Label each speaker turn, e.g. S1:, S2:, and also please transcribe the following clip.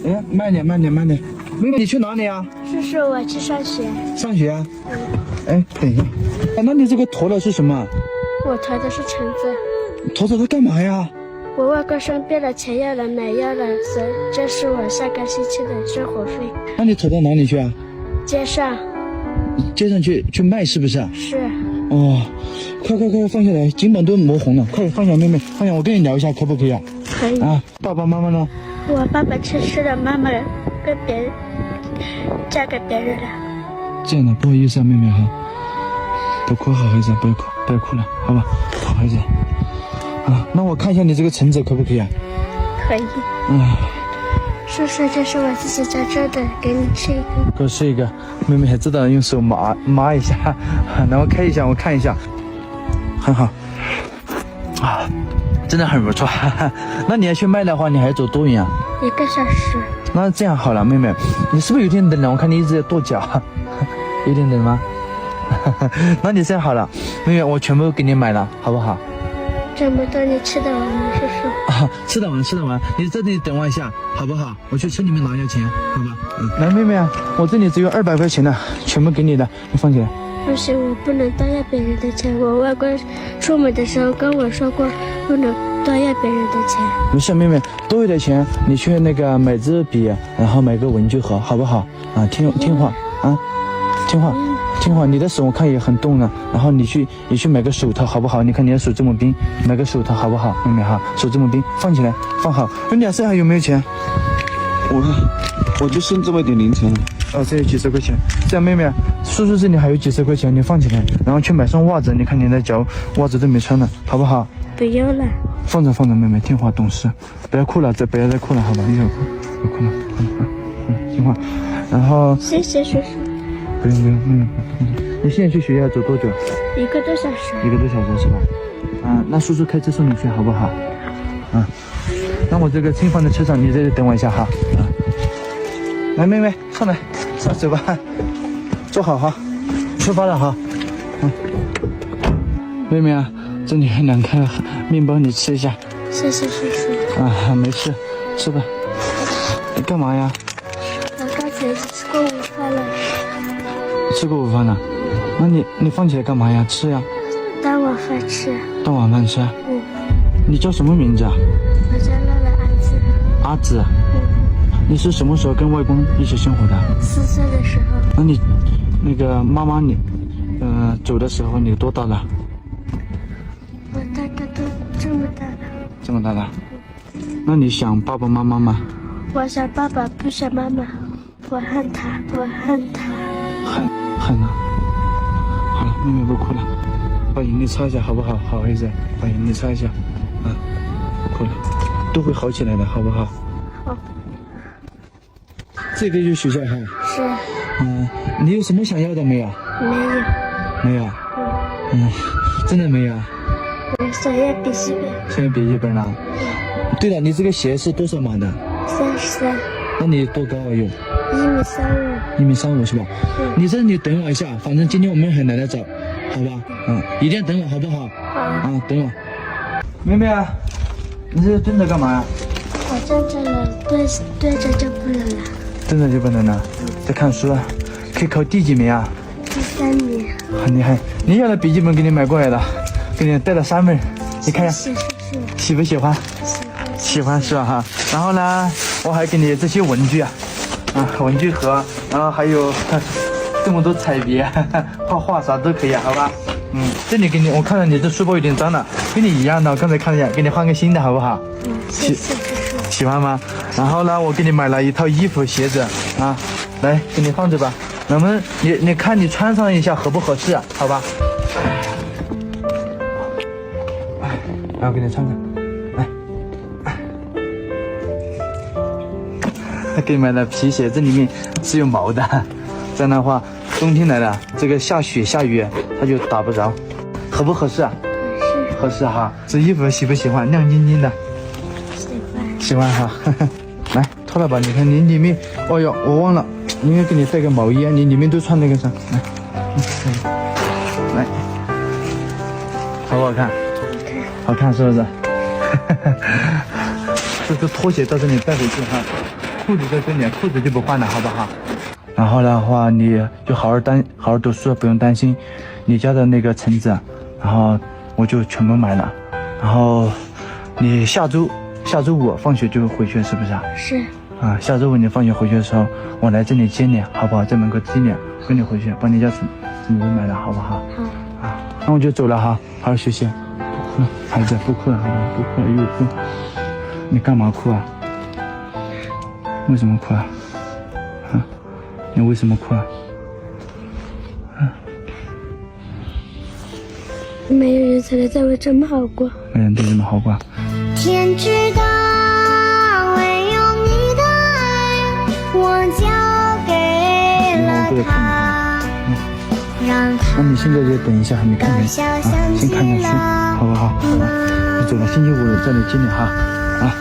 S1: 哎，慢点，慢点，慢点。妹妹，你去哪里啊？
S2: 叔叔，我去上学。
S1: 上学啊？哎，等一下。哎，那你这个驮的是什么？
S2: 我驮的是橙子。
S1: 驮着它干嘛呀？
S2: 我外公生病了，钱要了，买药了，这是我下个星期的生活费。
S1: 那你驮到哪里去啊？
S2: 街上。
S1: 街上去卖是不是？
S2: 是。
S1: 哦，快放下来，肩膀都磨红了，快放下，妹妹，放下，我跟你聊一下，可不可以啊？
S2: 可以。
S1: 啊，爸爸妈妈呢？
S2: 我爸爸去世了，妈妈跟别人嫁给别人了。
S1: 这样的，不好意思啊，妹妹哈，不哭，好孩子，不要哭，不要哭了，好吧，好孩子。啊，那我看一下你这个橙子可不可以啊？
S2: 可以。叔叔，这是我自己在这的，给你吃一个。
S1: 给我吃一个。妹妹还知道用手抹一下，然后开一下，我看一下，很好。啊，真的很不错。那你要去卖的话，你还要走多远啊
S2: ？1个小时。
S1: 那这样好了，妹妹，你是不是有点冷了？我看你一直在跺脚，有点冷吗？那你这样好了，妹妹，我全部给你买了，好不好？
S2: 这么多你吃得完吗，叔叔？
S1: 啊，吃得完，你在这里等我一下，好不好？我去车里面拿一下钱，好吧？来，妹妹啊，我这里只有200块钱了，全部给你的，你放起来。
S2: 不行，我不能多要别人的钱。我外公出门的时候跟我说过，不能多要别人的钱。
S1: 没事，妹妹，多余的钱你去那个买支笔，然后买个文具盒，好不好？啊，听话啊，听话，你的手我看也很冻了，然后你去买个手套，好不好？你看你的手这么冰，买个手套好不好？妹妹哈，手这么冰，放起来，放好。你俩身上有没有钱？我就剩这么点零钱了。哦，这有几十块钱。这样，妹妹，叔叔这里还有几十块钱，你放起来，然后去买双袜子。你看你的脚袜子都没穿了，好不好？
S2: 不用了。
S1: 放着，妹妹，听话懂事，不要哭了，不要再哭了，好吧？你不哭了，听话。然后
S2: 谢谢叔叔。
S1: 不用，妹妹，你现在去学校走多久
S2: ？1个多小时。
S1: 1个多小时是吧？那叔叔开车送你去，好不好？那我这个轻放在车上，你在这等我一下哈。来，妹妹，上来，走吧，坐好哈，出发了哈。妹妹啊，这里有2个面包，你吃一下。
S2: 谢谢叔叔。
S1: 没事，吃吧。你干嘛呀？
S2: 我刚才吃过午饭了。
S1: 吃过午饭了？那你放起来干嘛呀？吃呀。
S2: 当晚饭吃。
S1: 当晚饭吃？你叫什么名字啊？
S2: 我叫乐乐阿紫。
S1: 阿紫？你是什么时候跟外公一起生活的
S2: ？4岁的时候。
S1: 那你那个妈妈走的时候你多大了？
S2: 我大概都这么大了。
S1: 这么大了？那你想爸爸妈妈吗？
S2: 我想爸爸，不想妈妈。我恨他。
S1: 恨啊！好了，妹妹不哭了，把眼泪擦一下好不好？好孩子，把眼泪擦一下，不哭了，都会好起来的，好不好？
S2: 好。
S1: 这个就是学校哈。
S2: 是。
S1: 你有什么想要的没有？没有。真的没有。
S2: 我想要笔记本。
S1: 想要笔记本了。对了，你这个鞋是多少码的
S2: ？33。那
S1: 你多高啊？有
S2: 1.35米。
S1: 1.35米是吧？你这里等我一下，反正今天我们很难得找，好吧？一定要等我，好不好？
S2: 好。
S1: 等我。妹妹啊，你这蹲着干嘛呀？
S2: 我站着了，对着就不能了。
S1: 蹲着就不能了？在看书啊？可以考第几名啊？
S2: 第3名。
S1: 很厉害！你要的笔记本给你买过来了，给你带了3份，你看一下，喜不喜欢？喜欢是吧？哈。然后呢，我还给你这些文具文具盒，然后还有这么多彩笔，画画啥都可以，好吧？这里给你，我看到你这书包有点脏了，跟你一样的，我刚才看了一下，给你换个新的，好不好？
S2: 谢谢。
S1: 喜欢吗？然后呢，我给你买了一套衣服、鞋子来给你放着吧。能不能你看你穿上一下合不合适好吧？来，我给你穿上，来，给你买了皮鞋，这里面是有毛的，这样的话冬天来了，这个下雪下雨它就打不着，合不合适啊？合适哈。这衣服喜不喜欢？亮晶晶的。喜欢哈。来脱了吧，你看你里面，哦哟，我忘了，应该给你带个毛衣，你里面都穿那个啥，来，好不好看？好看是不是？这个拖鞋到这里带回去哈。裤子在这里，裤子就不换了，好不好？然后的话，你就好好读书，不用担心你家的那个橙子，然后我就全部买了。然后你下周五放学就回去，是不是啊？
S2: 是。
S1: 啊，下周五你放学回去的时候，我来这里接你，好不好？在门口接你，跟你回去，把你家橙子买了，好不好？
S2: 好。
S1: 啊，那我就走了哈，好好休息，不哭了，孩子，不哭了，好不好？不哭了，又哭，你干嘛哭啊？为什么哭啊？啊？你为什么哭啊？
S2: 没有人才能对我这么好过。
S1: 没人对你们好过。
S2: 天知道，唯有你的爱，我交给了他，让他。
S1: 那你现在就等一下，你看看啊，先看看书，好不好？好吧，你走了，星期五再来接你哈，啊。